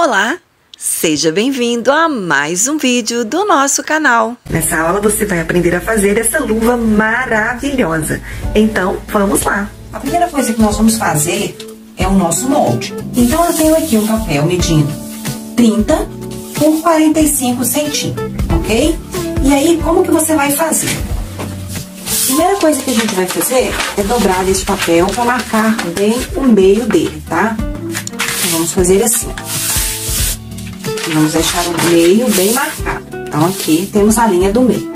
Olá, seja bem-vindo a mais um vídeo do nosso canal. Nessa aula você vai aprender a fazer essa luva maravilhosa. Então, vamos lá. A primeira coisa que nós vamos fazer é o nosso molde. Então, eu tenho aqui um papel medindo 30 por 45 centímetros, ok? E aí, como que você vai fazer? A primeira coisa que a gente vai fazer é dobrar esse papel para marcar bem o meio dele, tá? Então, vamos fazer assim. Vamos deixar o meio bem marcado. Então, aqui temos a linha do meio.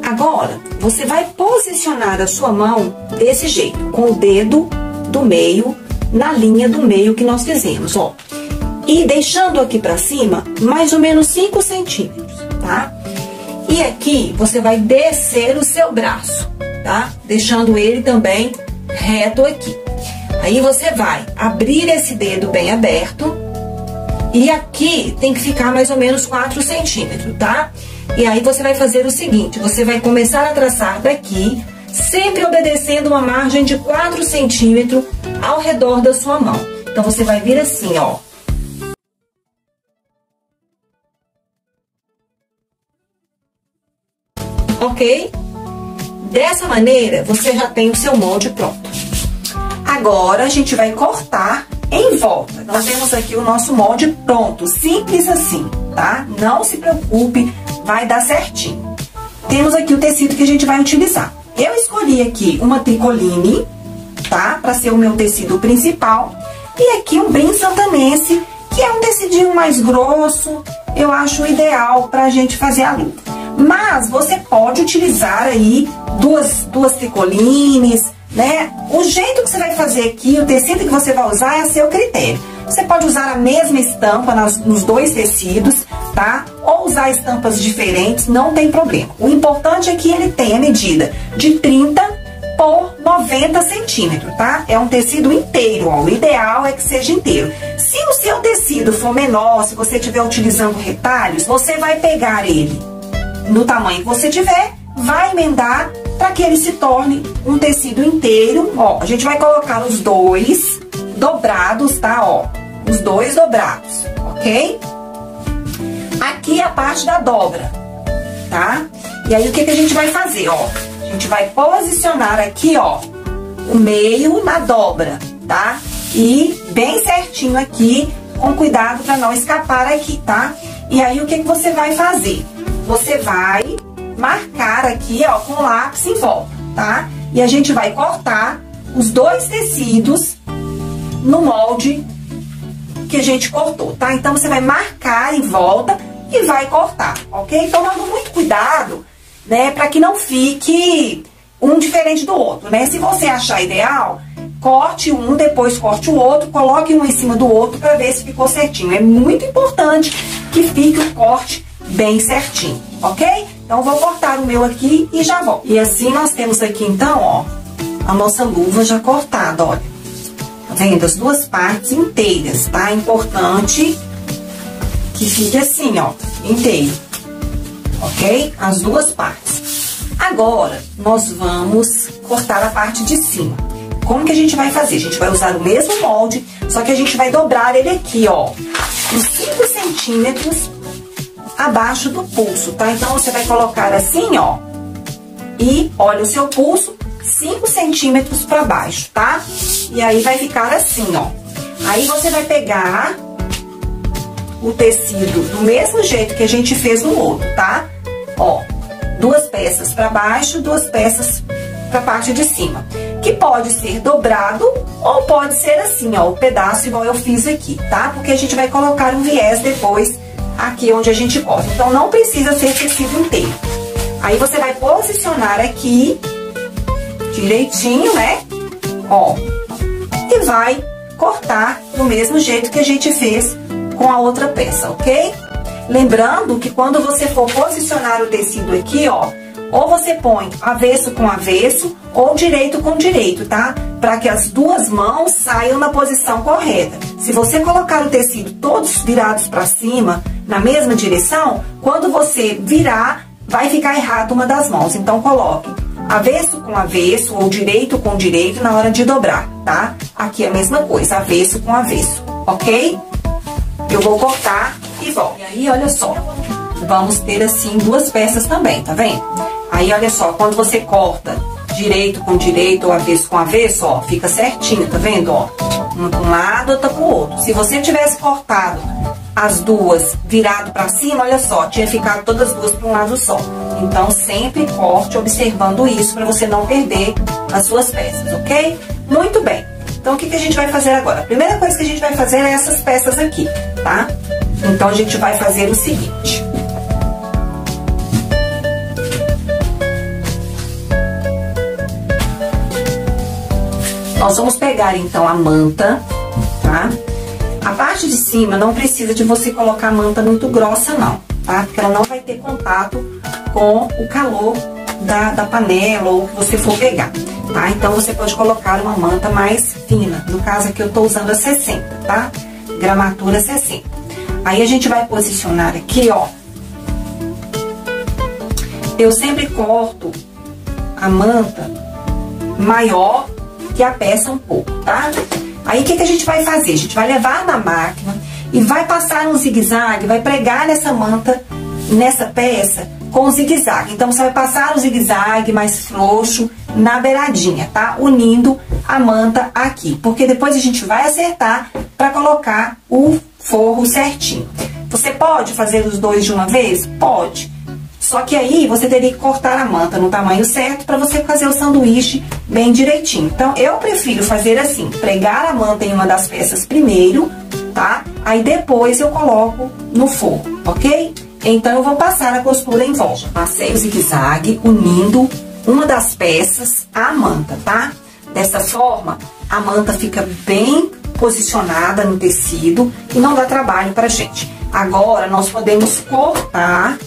Agora, você vai posicionar a sua mão desse jeito, com o dedo do meio na linha do meio que nós fizemos, ó. E deixando aqui pra cima, mais ou menos 5 centímetros, tá? E aqui, você vai descer o seu braço, tá? Deixando ele também reto aqui. Aí, você vai abrir esse dedo bem aberto. E aqui tem que ficar mais ou menos 4 centímetros, tá? E aí você vai fazer o seguinte, você vai começar a traçar daqui, sempre obedecendo uma margem de 4 centímetros ao redor da sua mão. Então, você vai vir assim, ó. Ok? Dessa maneira, você já tem o seu molde pronto. Agora, a gente vai cortar em volta. Nós temos aqui o nosso molde pronto, simples assim, tá? Não se preocupe, vai dar certinho. Temos aqui o tecido que a gente vai utilizar. Eu escolhi aqui uma tricoline, tá? Para ser o meu tecido principal. E aqui um brim santanense, que é um tecidinho mais grosso, eu acho ideal pra gente fazer a luva. Mas você pode utilizar aí duas tricolines, né? O jeito que você vai fazer aqui, o tecido que você vai usar é a seu critério. Você pode usar a mesma estampa nos dois tecidos, tá? Ou usar estampas diferentes, não tem problema. O importante é que ele tenha medida de 30 por 90 centímetros, tá? É um tecido inteiro, ó. O ideal é que seja inteiro. Se o seu tecido for menor, se você estiver utilizando retalhos, você vai pegar ele no tamanho que você tiver, vai emendar para que ele se torne um tecido inteiro. Ó, a gente vai colocar os dois dobrados, tá? Ó, os dois dobrados, ok? Aqui é a parte da dobra, tá? E aí, o que que a gente vai fazer, ó? A gente vai posicionar aqui, ó, o meio na dobra, tá? E bem certinho aqui, com cuidado para não escapar aqui, tá? E aí, o que que você vai fazer? Você vai marcar aqui, ó, com lápis em volta, tá? E a gente vai cortar os dois tecidos no molde que a gente cortou, tá? Então, você vai marcar em volta e vai cortar, ok? Tomando muito cuidado, né? Pra que não fique um diferente do outro, né? Se você achar ideal, corte um, depois corte o outro, coloque um em cima do outro pra ver se ficou certinho. É muito importante que fique o corte bem certinho, ok? Então, vou cortar o meu aqui e já volto. E assim, nós temos aqui, então, ó, a nossa luva já cortada, olha. Tá vendo? As duas partes inteiras, tá? É importante que fique assim, ó, inteiro, ok? As duas partes. Agora, nós vamos cortar a parte de cima. Como que a gente vai fazer? A gente vai usar o mesmo molde, só que a gente vai dobrar ele aqui, ó, uns 5 centímetros abaixo do pulso, tá? Então, você vai colocar assim, ó, e olha o seu pulso 5 centímetros pra baixo, tá? E aí, vai ficar assim, ó. Aí, você vai pegar o tecido do mesmo jeito que a gente fez no outro, tá? Ó, 2 peças pra baixo, 2 peças pra parte de cima. Que pode ser dobrado ou pode ser assim, ó, o pedaço igual eu fiz aqui, tá? Porque a gente vai colocar um viés depois aqui onde a gente corta. Então, não precisa ser tecido inteiro. Aí, você vai posicionar aqui direitinho, né? Ó. E vai cortar do mesmo jeito que a gente fez com a outra peça, ok? Lembrando que quando você for posicionar o tecido aqui, ó, ou você põe avesso com avesso ou direito com direito, tá? Para que as duas mãos saiam na posição correta. Se você colocar o tecido todos virados para cima, na mesma direção, quando você virar, vai ficar errado uma das mãos. Então, coloque avesso com avesso ou direito com direito na hora de dobrar, tá? Aqui é a mesma coisa, avesso com avesso, ok? eu vou cortar e volto. E aí, olha só, vamos ter assim duas peças também, tá vendo? Aí, olha só, quando você corta direito com direito ou avesso com avesso, ó, fica certinho, tá vendo, ó? Uma para um lado, outra pro outro. Se você tivesse cortado as duas virado para cima, olha só, tinha ficado todas as duas para um lado só. Então, sempre corte observando isso para você não perder as suas peças, ok? Muito bem. Então, o que a gente vai fazer agora? A primeira coisa que a gente vai fazer é essas peças aqui, tá? Então, a gente vai fazer o seguinte. Nós vamos pegar, então, a manta, tá? A parte de cima não precisa de você colocar a manta muito grossa, não, tá? Porque ela não vai ter contato com o calor da panela ou o que você for pegar, tá? Então, você pode colocar uma manta mais fina. No caso aqui, eu tô usando a 60, tá? Gramatura 60. Aí, a gente vai posicionar aqui, ó. Eu sempre corto a manta maior que a peça um pouco, tá? Aí, o que a gente vai fazer? A gente vai levar na máquina e vai passar um zigue-zague, vai pregar nessa manta, nessa peça, com zigue-zague. Então, você vai passar o zigue-zague mais frouxo na beiradinha, tá? Unindo a manta aqui, porque depois a gente vai acertar para colocar o forro certinho. Você pode fazer os dois de uma vez? Pode. Só que aí você teria que cortar a manta no tamanho certo para você fazer o sanduíche bem direitinho. Então, eu prefiro fazer assim, pregar a manta em uma das peças primeiro, tá? Aí depois eu coloco no forro, ok? Então, eu vou passar a costura em volta. Passei o zigue-zague unindo uma das peças à manta, tá? Dessa forma, a manta fica bem posicionada no tecido e não dá trabalho pra gente. Agora, nós podemos cortar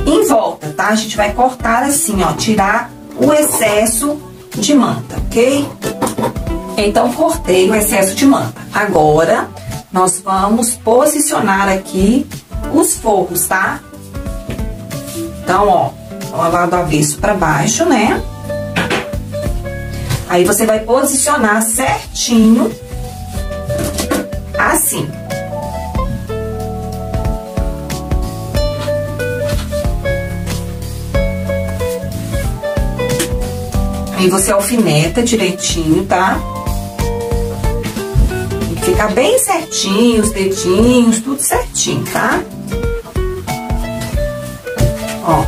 em volta, tá? A gente vai cortar assim, ó, tirar o excesso de manta, ok? Então, cortei o excesso de manta. Agora, nós vamos posicionar aqui os forros, tá? Então, ó, o lado avesso pra baixo, né? Aí, você vai posicionar certinho, assim. Aí você alfineta direitinho, tá? Tem que ficar bem certinho, os dedinhos, tudo certinho, tá? Ó.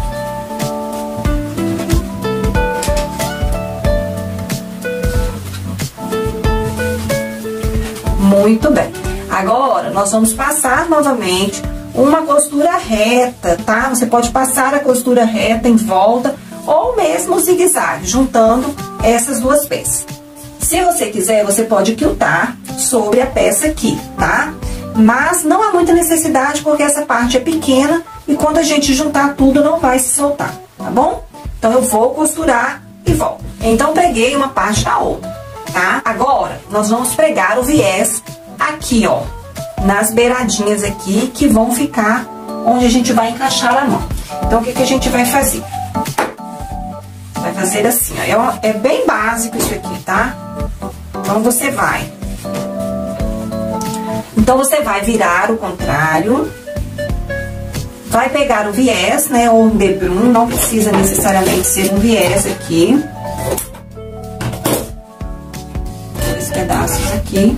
Muito bem. Agora, nós vamos passar novamente uma costura reta, tá? Você pode passar a costura reta em volta ou mesmo zigue-zague, juntando essas duas peças. Se você quiser, você pode quiltar sobre a peça aqui, tá? Mas não há muita necessidade, porque essa parte é pequena e quando a gente juntar tudo, não vai se soltar, tá bom? Então, eu vou costurar e volto. Então, preguei uma parte da outra, tá? Agora, nós vamos pregar o viés aqui, ó, nas beiradinhas aqui, que vão ficar onde a gente vai encaixar a mão. Então, o que a gente vai fazer? Vai fazer assim, ó, é bem básico isso aqui, tá? Então, você vai virar o contrário, vai pegar o viés, né, ou um debrum, não precisa necessariamente ser um viés aqui. Dois pedaços aqui.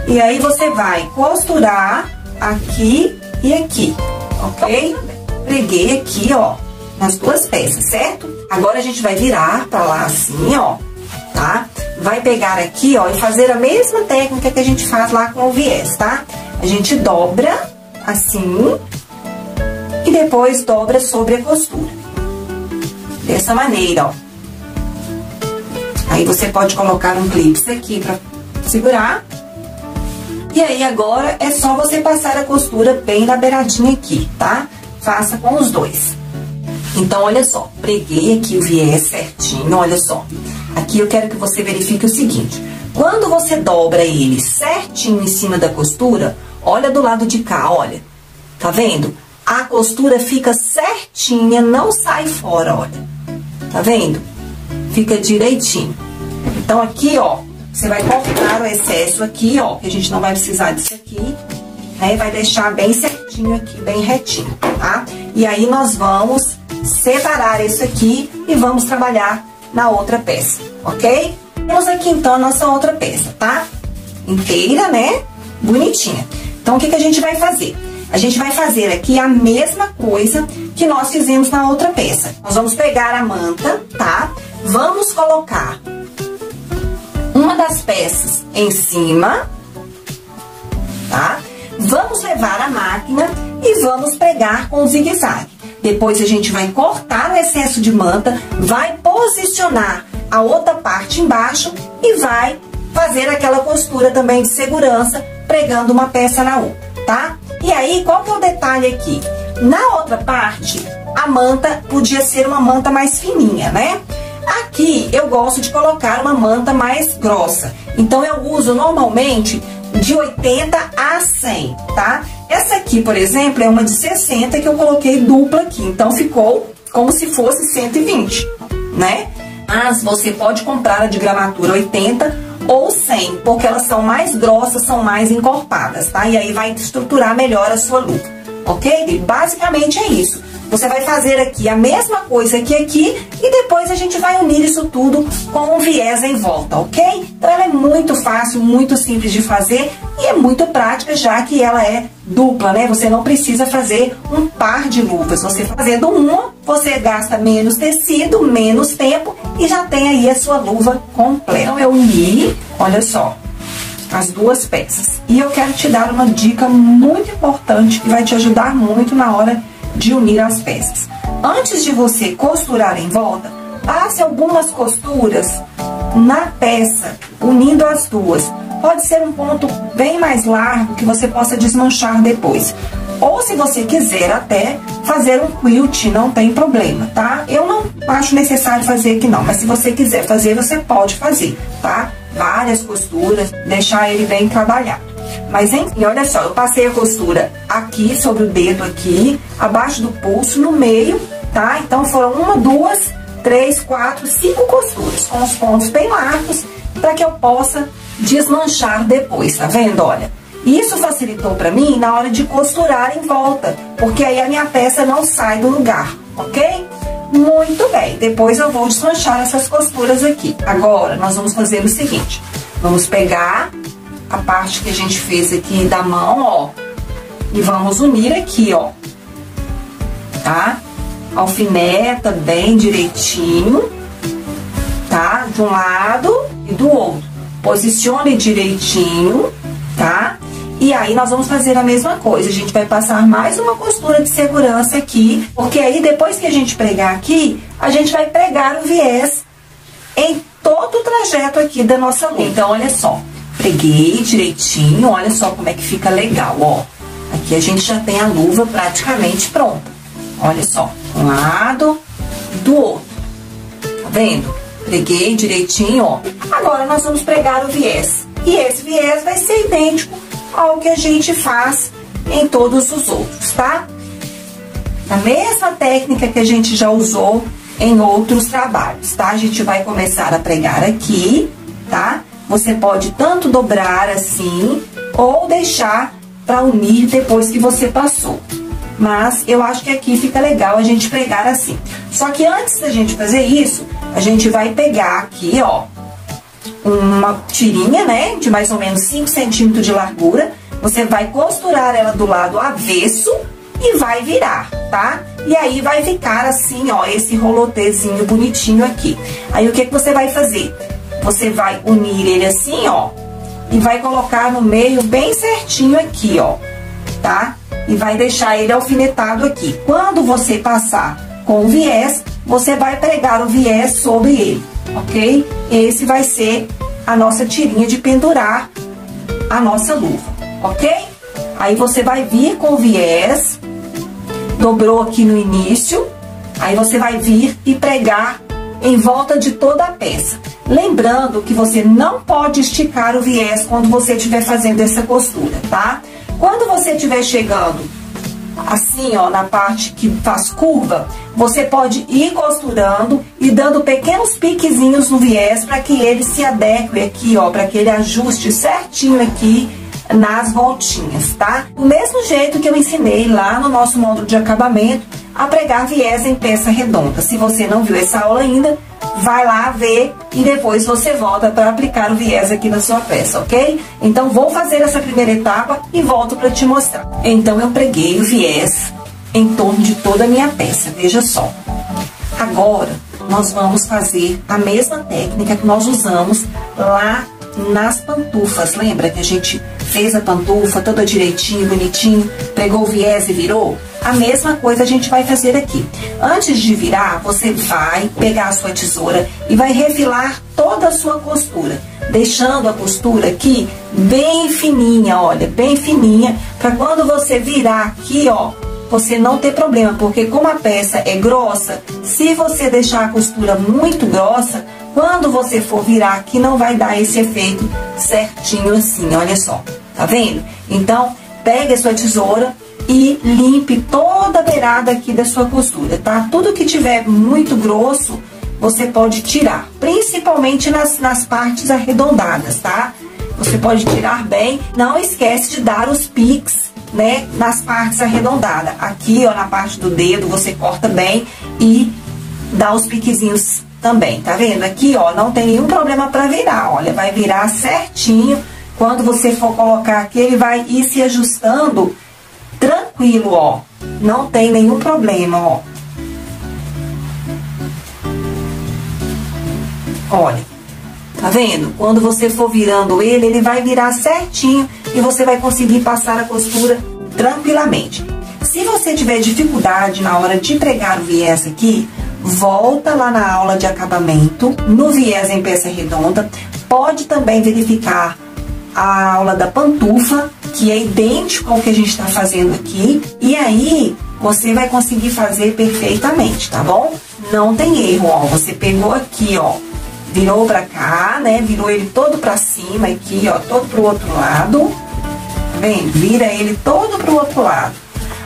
E aí, você vai costurar aqui e aqui, ok? Preguei aqui, ó, nas duas peças, certo? Agora, a gente vai virar pra lá assim, ó, tá? Vai pegar aqui, ó, e fazer a mesma técnica que a gente faz lá com o viés, tá? A gente dobra assim e depois dobra sobre a costura. Dessa maneira, ó. Aí, você pode colocar um clipe aqui pra segurar. E aí, agora, é só você passar a costura bem na beiradinha aqui, tá? Faça com os dois. Então, olha só, preguei aqui o viés certinho, olha só. Aqui eu quero que você verifique o seguinte. Quando você dobra ele certinho em cima da costura, olha do lado de cá, olha. Tá vendo? A costura fica certinha, não sai fora, olha. Tá vendo? Fica direitinho. Então, aqui, ó, você vai cortar o excesso aqui, ó, que a gente não vai precisar disso aqui, né? Vai deixar bem certinho aqui, bem retinho, tá? E aí nós vamos separar isso aqui e vamos trabalhar na outra peça, ok? Temos aqui então a nossa outra peça, tá? Inteira, né? Bonitinha. Então, o que a gente vai fazer? A gente vai fazer aqui a mesma coisa que nós fizemos na outra peça. Nós vamos pegar a manta, tá? Vamos colocar uma das peças em cima, tá? Vamos levar a máquina e vamos pregar com o zigue-zague. Depois a gente vai cortar o excesso de manta, vai posicionar a outra parte embaixo e vai fazer aquela costura também de segurança, pregando uma peça na outra, tá? E aí, qual que é o detalhe aqui? Na outra parte, a manta podia ser uma manta mais fininha, né? Aqui, eu gosto de colocar uma manta mais grossa. Então, eu uso normalmente de 80 a 100, tá? Essa aqui, por exemplo, é uma de 60 que eu coloquei dupla aqui. Então, ficou como se fosse 120, né? Mas você pode comprar a de gramatura 80 ou 100, porque elas são mais grossas, são mais encorpadas, tá? E aí vai estruturar melhor a sua luva, ok? E basicamente é isso. Você vai fazer aqui a mesma coisa que aqui e depois a gente vai unir isso tudo com um viés em volta, ok? Então ela é muito fácil, muito simples de fazer e é muito prática, já que ela é dupla, né? Você não precisa fazer um par de luvas. Você fazendo uma, você gasta menos tecido, menos tempo e já tem aí a sua luva completa. Então eu uni, olha só, as duas peças. E eu quero te dar uma dica muito importante que vai te ajudar muito na hora de unir as peças. Antes de você costurar em volta, passe algumas costuras na peça, unindo as duas. Pode ser um ponto bem mais largo que você possa desmanchar depois. Ou se você quiser até fazer um quilt, não tem problema, tá? Eu não acho necessário fazer aqui não, mas se você quiser fazer, você pode fazer, tá? Várias costuras, deixar ele bem trabalhado. Mas enfim, olha só, eu passei a costura aqui, sobre o dedo aqui, abaixo do pulso, no meio, tá? Então foram 1, 2, 3, 4, 5 costuras, com os pontos bem largos, para que eu possa desmanchar depois, tá vendo? Olha, isso facilitou pra mim na hora de costurar em volta, porque aí a minha peça não sai do lugar, ok? Muito bem, depois eu vou desmanchar essas costuras aqui. Agora, nós vamos fazer o seguinte, vamos pegar a parte que a gente fez aqui da mão, ó, e vamos unir aqui, ó, tá? Alfineta bem direitinho, tá? De um lado e do outro. Posicione direitinho, tá? E aí nós vamos fazer a mesma coisa, a gente vai passar mais uma costura de segurança aqui, porque aí depois que a gente pregar aqui, a gente vai pregar o viés em todo o trajeto aqui da nossa luva. Então, olha só. Preguei direitinho, olha só como é que fica legal, ó. Aqui a gente já tem a luva praticamente pronta. Olha só, um lado e do outro. Tá vendo? Preguei direitinho, ó. Agora nós vamos pregar o viés. E esse viés vai ser idêntico ao que a gente faz em todos os outros, tá? A mesma técnica que a gente já usou em outros trabalhos, tá? A gente vai começar a pregar aqui, tá? Você pode tanto dobrar assim, ou deixar para unir depois que você passou. Mas eu acho que aqui fica legal a gente pregar assim. Só que antes da gente fazer isso, a gente vai pegar aqui, ó, uma tirinha, né, de mais ou menos 5 centímetros de largura. Você vai costurar ela do lado avesso e vai virar, tá? E aí vai ficar assim, ó, esse rolotezinho bonitinho aqui. Aí o que que você vai fazer? Você vai unir ele assim, ó, e vai colocar no meio bem certinho aqui, ó, tá? E vai deixar ele alfinetado aqui. Quando você passar com o viés, você vai pregar o viés sobre ele, ok? Esse vai ser a nossa tirinha de pendurar a nossa luva, ok? Aí você vai vir com o viés, dobrou aqui no início, aí você vai vir e pregar em volta de toda a peça. Lembrando que você não pode esticar o viés quando você estiver fazendo essa costura, tá? Quando você estiver chegando assim, ó, na parte que faz curva, você pode ir costurando e dando pequenos piquezinhos no viés para que ele se adeque aqui, ó, para que ele ajuste certinho aqui nas voltinhas, tá? Do mesmo jeito que eu ensinei lá no nosso módulo de acabamento a pregar viés em peça redonda. Se você não viu essa aula ainda, vai lá ver e depois você volta para aplicar o viés aqui na sua peça, ok? Então, vou fazer essa primeira etapa e volto para te mostrar. Então, eu preguei o viés em torno de toda a minha peça, veja só. Agora, nós vamos fazer a mesma técnica que nós usamos lá nas pantufas. Lembra que a gente fez a pantufa toda direitinho, bonitinho, pregou o viés e virou? A mesma coisa a gente vai fazer aqui. Antes de virar, você vai pegar a sua tesoura e vai refilar toda a sua costura, deixando a costura aqui bem fininha, olha, bem fininha, para quando você virar aqui, ó, você não ter problema, porque como a peça é grossa, se você deixar a costura muito grossa, quando você for virar aqui, não vai dar esse efeito certinho assim, olha só, tá vendo? Então, pegue a sua tesoura e limpe toda a beirada aqui da sua costura, tá? Tudo que tiver muito grosso, você pode tirar, principalmente nas partes arredondadas, tá? Você pode tirar bem, não esquece de dar os piques, né, nas partes arredondadas. Aqui, ó, na parte do dedo, você corta bem e dá os piquezinhos também, tá vendo? Aqui, ó, não tem nenhum problema pra virar, olha, vai virar certinho. Quando você for colocar aqui, ele vai ir se ajustando tranquilo, ó, não tem nenhum problema, ó. Olha, tá vendo? Quando você for virando ele, ele vai virar certinho e você vai conseguir passar a costura tranquilamente. Se você tiver dificuldade na hora de pregar o viés aqui, volta lá na aula de acabamento, no viés em peça redonda. Pode também verificar a aula da pantufa, que é idêntico ao que a gente está fazendo aqui, e aí você vai conseguir fazer perfeitamente, tá bom? Não tem erro, ó, você pegou aqui, ó, virou pra cá, né, virou ele todo pra cima aqui, ó, todo pro outro lado, tá vendo? Vira ele todo pro outro lado.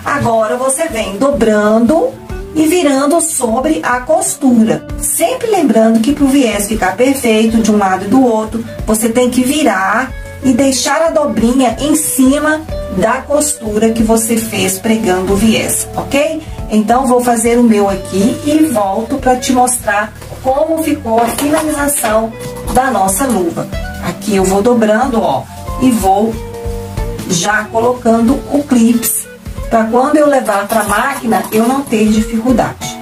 Agora você vem dobrando e virando sobre a costura. Sempre lembrando que pro viés ficar perfeito de um lado e do outro, você tem que virar e deixar a dobrinha em cima da costura que você fez pregando o viés, ok? Então, vou fazer o meu aqui e volto para te mostrar como ficou a finalização da nossa luva. Aqui eu vou dobrando, ó, e vou já colocando o clips, para quando eu levar para a máquina, eu não ter dificuldade,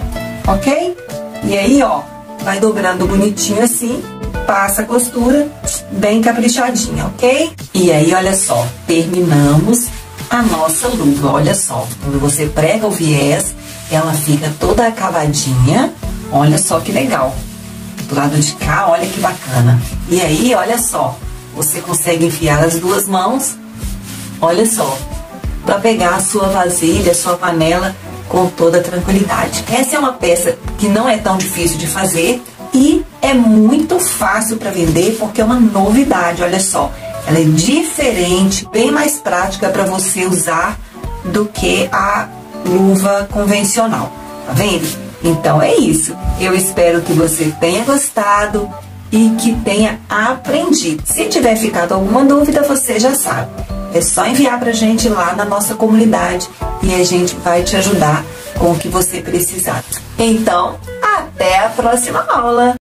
ok? E aí, ó, vai dobrando bonitinho assim, passa a costura bem caprichadinha, ok? E aí, olha só, terminamos a nossa luva, olha só. Quando você prega o viés, ela fica toda acabadinha, olha só que legal. Do lado de cá, olha que bacana. E aí, olha só, você consegue enfiar as duas mãos, olha só, para pegar a sua vasilha, a sua panela com toda tranquilidade. Essa é uma peça que não é tão difícil de fazer e é muito fácil para vender porque é uma novidade, olha só. Ela é diferente, bem mais prática para você usar do que a luva convencional, tá vendo? Então é isso. Eu espero que você tenha gostado e que tenha aprendido. Se tiver ficado alguma dúvida, você já sabe. É só enviar pra gente lá na nossa comunidade e a gente vai te ajudar com o que você precisar. Então, até a próxima aula!